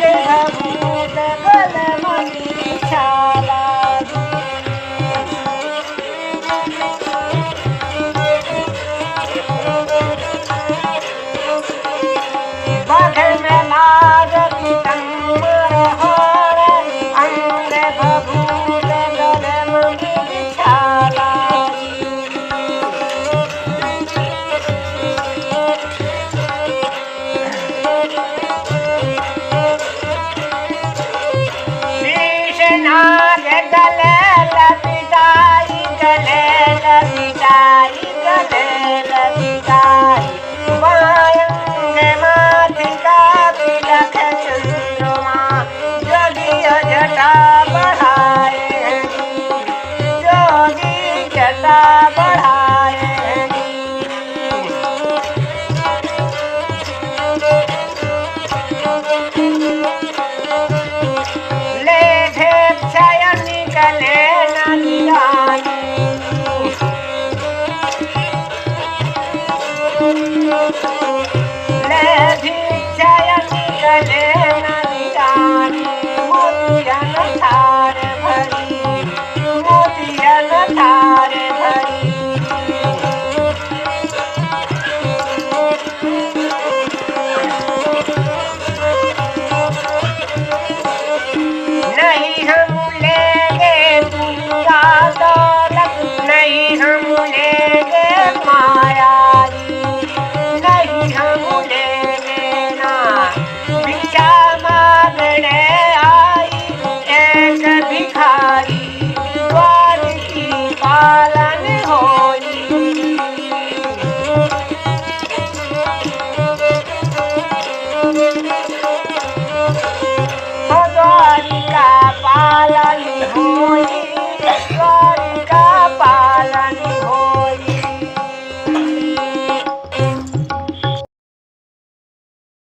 भभूत गलमणि छाला बघन नाग पीतंबर हार अंग भभूत गलमणि छाला नाग गले लपिटाई गले लपिटाई गले लपिटाई वायंग माथिका तिलक चंद्रमा जोगी जटा बढ़ाए जोगी जटा बढ़ाए निकले नदियानी ले भिक्षय निकले नदियानी मोतियन थार भरी मोतियन थार भरी नहीं हम दौलत नहीं हम लेंगे मायारी नहीं हम लेंगे ना भिक्षा मांगने आई एक भिखारी द्वार की पालन होई द्वारिका पालन होई